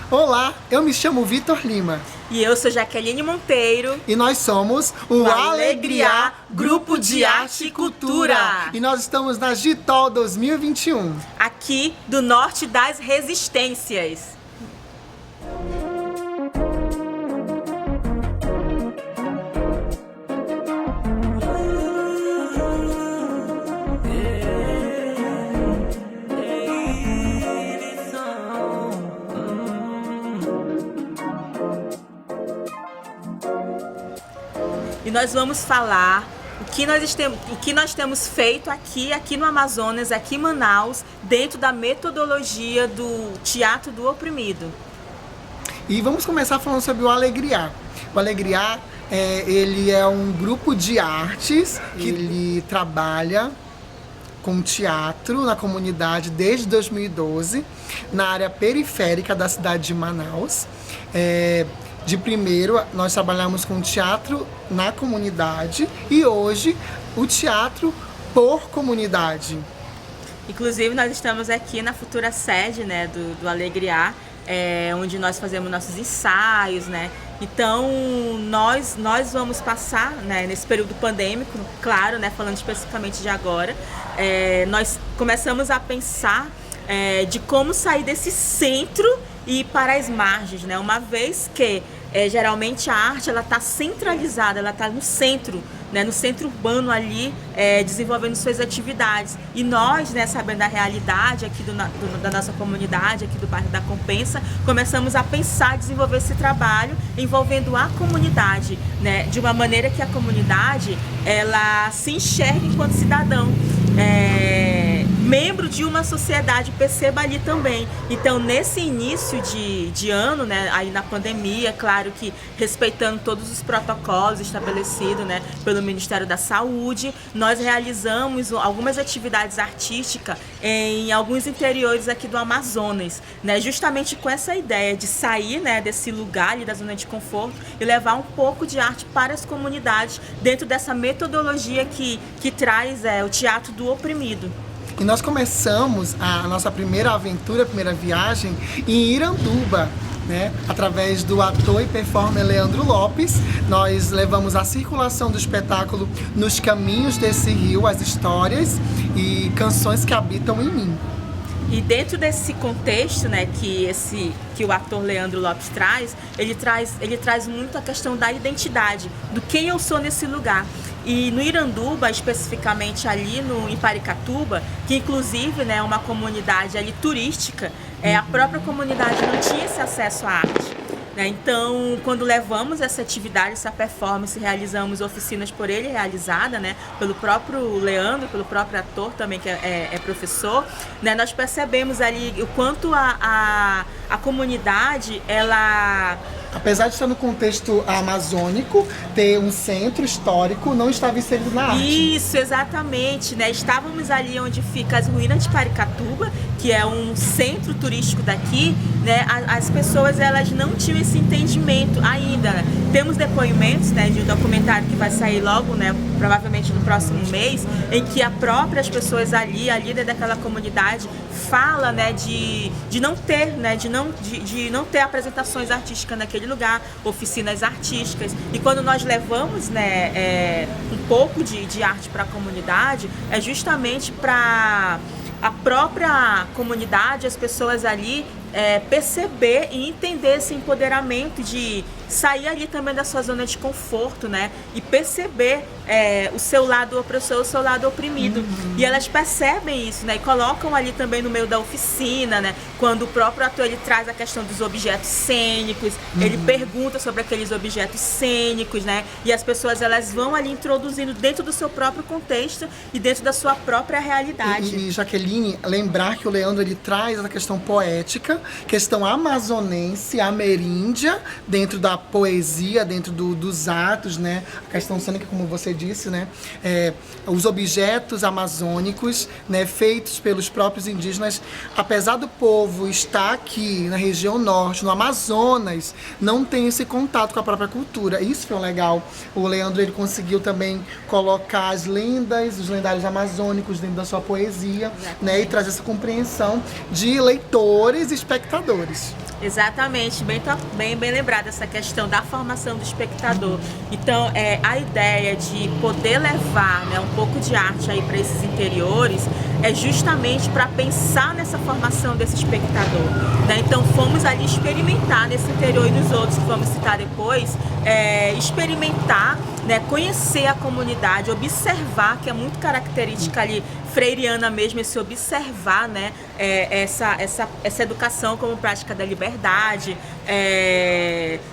Olá, eu me chamo Vitor Lima. E eu sou Jaqueline Monteiro. E nós somos o Alegria, Grupo de Arte e Cultura. E nós estamos na Gitol 2021. Aqui do Norte das Resistências. E nós vamos falar o que nós temos feito aqui no Amazonas, aqui em Manaus, dentro da metodologia do Teatro do Oprimido. E vamos começar falando sobre o Alegriar. O Alegriar, ele é um grupo de artes que ele trabalha com teatro na comunidade desde 2012, na área periférica da cidade de Manaus. De primeiro, nós trabalhamos com teatro na comunidade e hoje o teatro por comunidade. Inclusive, nós estamos aqui na futura sede, né, do Alegriar, onde nós fazemos nossos ensaios, né? Então, nós vamos passar, né, nesse período pandêmico, claro, né, falando especificamente de agora, nós começamos a pensar de como sair desse centro e ir para as margens, né? Uma vez que geralmente a arte ela está centralizada, ela está no centro, né? No centro urbano ali, desenvolvendo suas atividades. E nós, né, sabendo da realidade aqui da nossa comunidade, aqui do bairro da Compensa, começamos a pensar, desenvolver esse trabalho envolvendo a comunidade, né? De uma maneira que a comunidade ela se enxergue enquanto cidadão. Membro de uma sociedade, perceba ali também. Então, nesse início de ano, né, aí na pandemia, claro que respeitando todos os protocolos estabelecidos, né, pelo Ministério da Saúde, nós realizamos algumas atividades artísticas em alguns interiores aqui do Amazonas, né, justamente com essa ideia de sair, né, desse lugar ali da zona de conforto e levar um pouco de arte para as comunidades dentro dessa metodologia que traz o teatro do oprimido. E nós começamos a nossa primeira aventura, a primeira viagem em Iranduba, né? Através do ator e performer Leandro Lopes, nós levamos a circulação do espetáculo Nos Caminhos desse Rio, as histórias e canções que habitam em mim. E dentro desse contexto, né, que o ator Leandro Lopes traz, ele traz muito a questão da identidade, do quem eu sou nesse lugar. E no Iranduba, especificamente ali em Paricatuba, que inclusive, né, é uma comunidade ali turística, a própria comunidade não tinha esse acesso à arte. Então, quando levamos essa atividade, essa performance, realizamos oficinas por ele realizada, né, pelo próprio Leandro, pelo próprio ator também, que é professor, né, nós percebemos ali o quanto a comunidade, ela... Apesar de estar no contexto amazônico, ter um centro histórico não estava inserido na arte. Isso, exatamente, né? Estávamos ali onde fica as ruínas de Paricatuba, que é um centro turístico daqui, né? As pessoas elas não tinham esse entendimento ainda. Né? Temos depoimentos, né, de um documentário que vai sair logo, né, provavelmente no próximo mês, em que as pessoas ali dentro daquela comunidade fala, né, de não ter, né, de não ter apresentações artísticas naquele lugar, oficinas artísticas. E quando nós levamos, né, um pouco de arte para a comunidade, é justamente para a própria comunidade, as pessoas ali perceber e entender esse empoderamento de sair ali também da sua zona de conforto, né? E perceber o seu lado opressor, o seu lado oprimido. E elas percebem isso, né? E colocam ali também no meio da oficina, né? Quando o próprio ator ele traz a questão dos objetos cênicos, ele pergunta sobre aqueles objetos cênicos, né? E as pessoas elas vão ali introduzindo dentro do seu próprio contexto e dentro da sua própria realidade. E Jaqueline, lembrar que o Leandro ele traz essa questão poética, questão amazonense, ameríndia, dentro da a poesia dentro dos atos, né? A questão cênica, como você disse, né? Os objetos amazônicos, né? Feitos pelos próprios indígenas, apesar do povo estar aqui na região norte, no Amazonas, não tem esse contato com a própria cultura. Isso foi legal. O Leandro, ele conseguiu também colocar as lendas, os lendários amazônicos dentro da sua poesia, né? E trazer essa compreensão de leitores e espectadores. Exatamente, bem lembrada essa questão da formação do espectador. Então, a ideia de poder levar, né, um pouco de arte aí para esses interiores é justamente para pensar nessa formação desse espectador, né? Então, fomos ali experimentar nesse interior e nos outros que vamos citar depois, experimentar, né, conhecer a comunidade, observar, que é muito característica ali freiriana mesmo, esse observar, né, essa educação como prática da liberdade,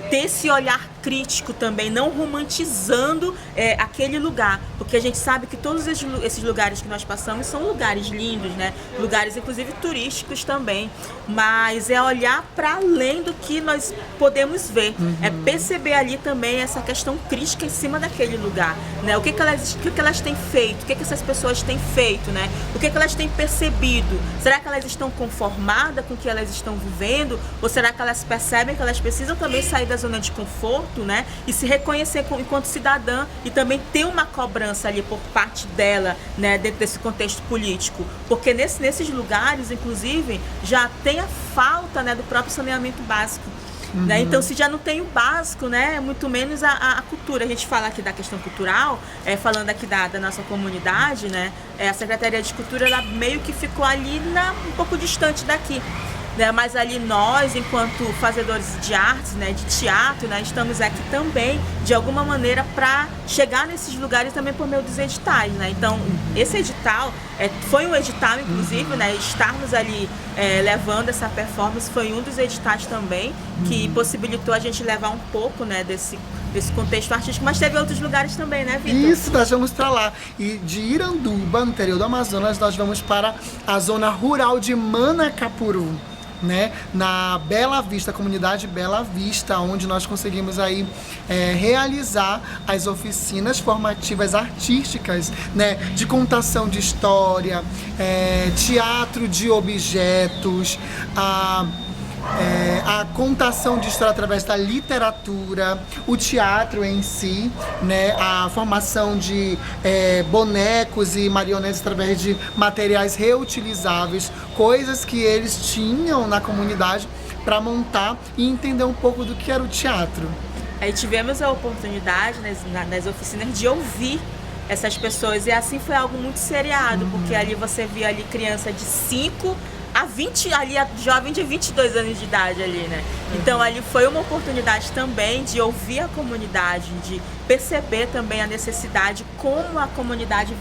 ter esse olhar crítico também, não romantizando aquele lugar, porque a gente sabe que todos esses lugares que nós passamos são lugares lindos, né, lugares inclusive turísticos também, mas é olhar para além do que nós podemos ver, é perceber ali também essa questão crítica em cima daquele lugar, né, o que elas têm feito, o que essas pessoas têm feito, né, o que elas têm percebido, será que elas estão conformadas com o que elas estão vivendo, ou será que elas percebem que elas precisam também sair da zona de conforto, né, e se reconhecer enquanto cidadã e também ter uma cobrança ali por parte dela, né, dentro desse contexto político, porque nesses lugares, inclusive, já tem a falta, né, do próprio saneamento básico. Né? Então, se já não tem o básico, né, muito menos a cultura. A gente fala aqui da questão cultural, falando aqui da nossa comunidade, né, a Secretaria de Cultura, ela meio que ficou ali um pouco distante daqui. Né, mas ali nós, enquanto fazedores de artes, né, de teatro, né, estamos aqui também, de alguma maneira, para chegar nesses lugares também por meio dos editais. Né? Então, esse edital foi um edital, inclusive, né, estarmos ali levando essa performance foi um dos editais também, que possibilitou a gente levar um pouco, né, desse contexto artístico, mas teve outros lugares também, né, Vitor? Isso, nós vamos para lá. E de Iranduba, no interior do Amazonas, nós vamos para a zona rural de Manacapuru, né, na Bela Vista, comunidade Bela Vista, onde nós conseguimos aí realizar as oficinas formativas artísticas, né, de contação de história, teatro de objetos, a contação de história através da literatura, o teatro em si, né, a formação de bonecos e marionetes através de materiais reutilizáveis, coisas que eles tinham na comunidade para montar e entender um pouco do que era o teatro. Aí tivemos a oportunidade nas oficinas de ouvir essas pessoas, e assim foi algo muito seriado, porque ali você via ali criança de 5 a 20, ali a jovem de 22 anos de idade ali, né? Então ali foi uma oportunidade também de ouvir a comunidade, de perceber também a necessidade, como a comunidade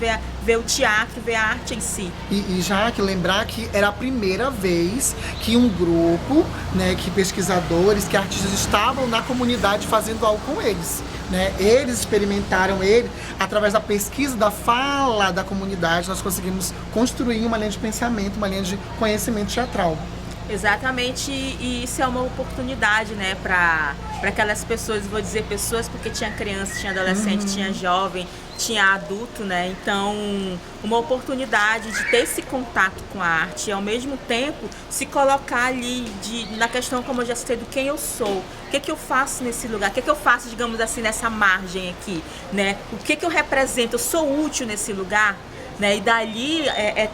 vê o teatro, vê a arte em si. E já que lembrar que era a primeira vez que um grupo, né, que pesquisadores, que artistas estavam na comunidade fazendo algo com eles. Né? Eles experimentaram ele através da pesquisa, da fala da comunidade, nós conseguimos construir uma linha de pensamento, uma linha de conhecimento teatral. Exatamente, e isso é uma oportunidade, né, para aquelas pessoas, vou dizer pessoas porque tinha criança, tinha adolescente, tinha jovem, tinha adulto, né, então uma oportunidade de ter esse contato com a arte e ao mesmo tempo se colocar ali na questão, como eu já citei, do quem eu sou, o que eu faço nesse lugar, o que eu faço, digamos assim, nessa margem aqui, né, o que eu represento, eu sou útil nesse lugar. Né? E dali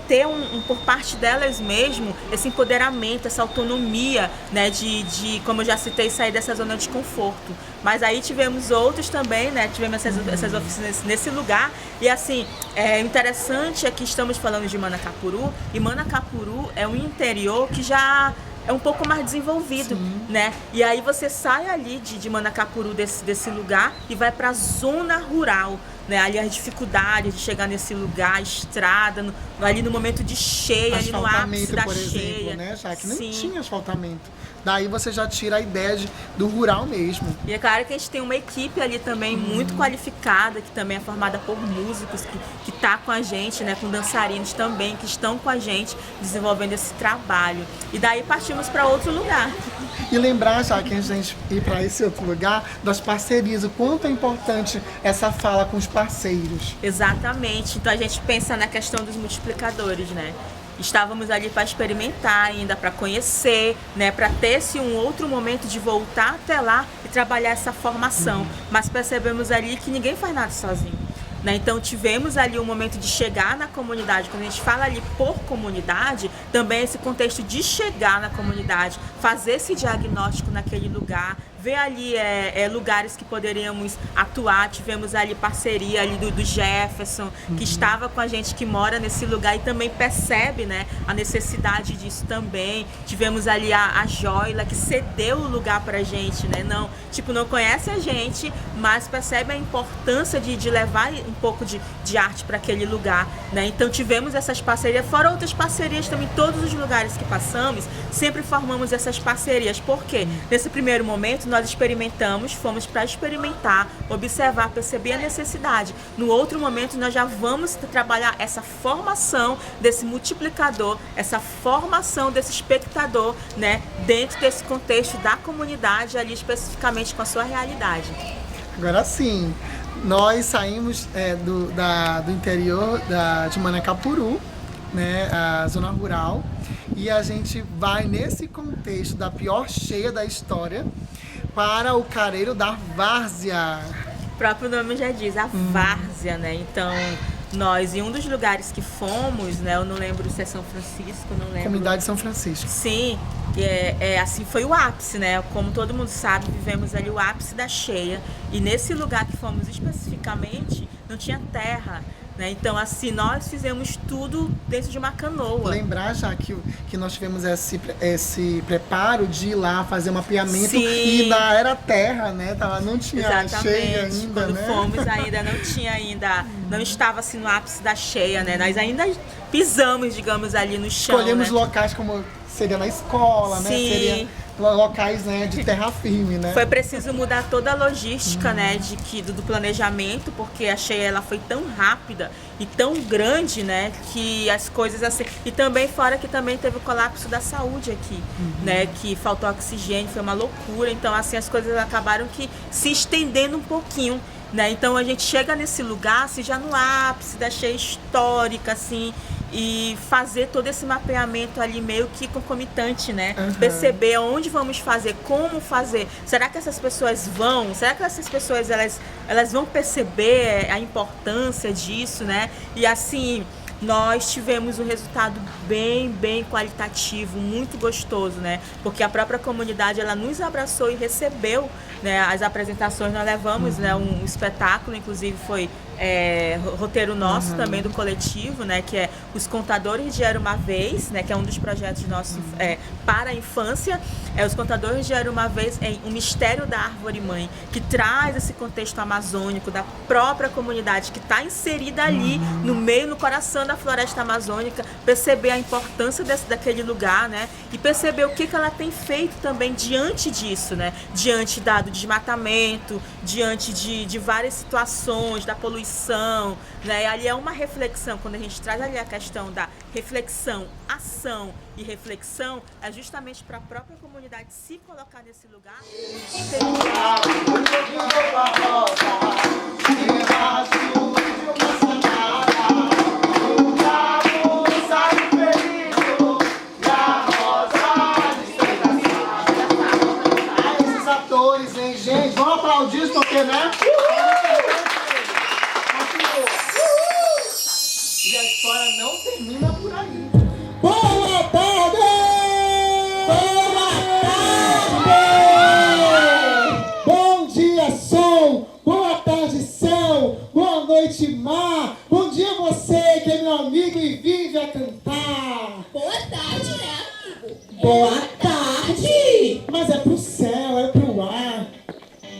ter por parte delas mesmo esse empoderamento, essa autonomia, né? de, como eu já citei, sair dessa zona de conforto. Mas aí tivemos outros também, né? Tivemos essas oficinas nesse lugar. E assim, interessante é que estamos falando de Manacapuru, e Manacapuru é um interior que já é um pouco mais desenvolvido, né? E aí você sai ali de Manacapuru, desse lugar, e vai para a zona rural, né? Ali as dificuldades de chegar nesse lugar, a estrada, ali no momento de cheia, ali no ápice da por cheia. exemplo, né? Já que nem Sim. tinha asfaltamento. Daí você já tira a ideia do rural mesmo. E é claro que a gente tem uma equipe ali também muito qualificada, que também é formada por músicos, que tá com a gente, né? Com dançarinos também, que estão com a gente desenvolvendo esse trabalho. E daí partimos para outro lugar. E lembrar, já que antes da gente ir para esse outro lugar, das parcerias, o quanto é importante essa fala com os parceiros. Exatamente. Então a gente pensa na questão dos multiplicadores, né? Estávamos ali para experimentar ainda, para conhecer, né, para ter esse um outro momento de voltar até lá e trabalhar essa formação. Mas percebemos ali que ninguém faz nada sozinho. Né? Então tivemos ali um momento de chegar na comunidade. Quando a gente fala ali por comunidade, também esse contexto de chegar na comunidade, fazer esse diagnóstico naquele lugar, ver ali lugares que poderíamos atuar. Tivemos ali parceria ali do Jefferson, que estava com a gente, que mora nesse lugar e também percebe, né, a necessidade disso também. Tivemos ali a Joyla, que cedeu o lugar pra gente, né? Não conhece a gente, mas percebe a importância de levar um pouco de arte para aquele lugar, né? Então tivemos essas parcerias, fora outras parcerias também. Todos os lugares que passamos, sempre formamos essas parcerias. Por quê? Nesse primeiro momento, nós experimentamos, fomos para experimentar, observar, perceber a necessidade. No outro momento, nós já vamos trabalhar essa formação desse multiplicador, essa formação desse espectador, né, dentro desse contexto da comunidade, ali especificamente com a sua realidade. Agora sim, nós saímos do interior de Manacapuru, né, a zona rural, e a gente vai nesse contexto da pior cheia da história para o Careiro da Várzea. O próprio nome já diz, a Várzea, né? Então, nós, em um dos lugares que fomos, né? Eu não lembro se é São Francisco, não lembro. Comunidade São Francisco. Sim, assim, foi o ápice, né? Como todo mundo sabe, vivemos ali o ápice da cheia. E nesse lugar que fomos especificamente, não tinha terra. Né? Então, assim, nós fizemos tudo dentro de uma canoa. Lembrar já que nós tivemos esse preparo de ir lá fazer um mapeamento. Sim. E ainda era terra, né? Não tinha Exatamente. cheia ainda, Quando né? fomos ainda não tinha ainda, não estava assim no ápice da cheia, né? Nós ainda pisamos, digamos, ali no chão. Escolhemos né? locais como seria na escola, né? Sim. Seria locais, né, de terra firme, né? Foi preciso mudar toda a logística, né, do planejamento, porque a cheia ela foi tão rápida e tão grande, né, que as coisas assim... E também fora que também teve o colapso da saúde aqui, né, que faltou oxigênio, foi uma loucura. Então, assim, as coisas acabaram que se estendendo um pouquinho, né? Então, a gente chega nesse lugar, assim, já no ápice da cheia histórica, assim... E fazer todo esse mapeamento ali meio que concomitante, né? Perceber onde vamos fazer, como fazer. Será que essas pessoas vão? Será que essas pessoas elas vão perceber a importância disso, né? E assim, nós tivemos um resultado bem qualitativo, muito gostoso, né? Porque a própria comunidade, ela nos abraçou e recebeu, né, as apresentações. Nós levamos, né, um espetáculo, inclusive foi roteiro nosso também do coletivo, né, que é Os Contadores de Era Uma Vez, né, que é um dos projetos nossos para a infância. Os Contadores de Era Uma Vez é o mistério da árvore mãe, que traz esse contexto amazônico da própria comunidade que está inserida ali no meio, no coração da floresta amazônica, perceber a importância daquele lugar, né, e perceber o que ela tem feito também diante disso, né, diante do desmatamento, diante de várias situações, da poluição, né? E ali é uma reflexão. Quando a gente traz ali a questão da reflexão, ação e reflexão, é justamente para a própria comunidade se colocar nesse lugar. Esses atores, hein, gente? Vamos aplaudir isso porque, né? E a história não termina por aí. Boa tarde! Boa tarde! Bom dia, sol! Boa tarde, céu! Boa noite, mar! Bom dia você que é meu amigo e vive a cantar! Boa tarde, né, amigo? Boa tarde! Mas é pro céu, é pro ar.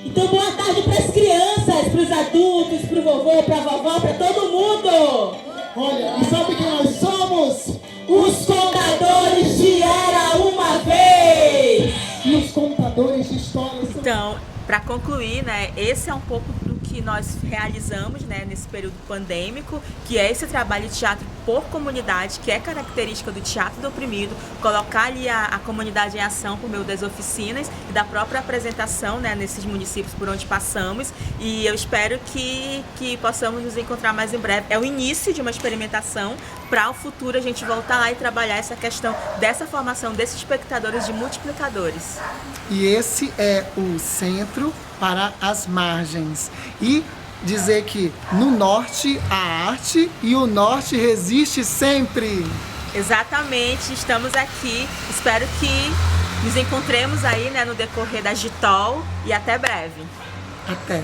Então, boa tarde para as crianças, para os adultos, pro vovô, pra vovó, pra todo mundo. Olha, e sabe quem nós somos? Os contadores de Era Uma Vez. E os contadores de histórias. Então, para concluir, né, esse é um pouco do que nós realizamos, né, nesse período pandêmico, que é esse trabalho de teatro por comunidade, que é característica do Teatro do Oprimido, colocar ali a comunidade em ação por meio das oficinas e da própria apresentação, né, nesses municípios por onde passamos, e eu espero que possamos nos encontrar mais em breve. É o início de uma experimentação para o futuro a gente voltar lá e trabalhar essa questão dessa formação desses espectadores de multiplicadores. E esse é o Centro para as Margens. E dizer que no Norte há arte e o Norte resiste sempre. Exatamente, estamos aqui. Espero que nos encontremos aí, né, no decorrer da Gitol e até breve. Até.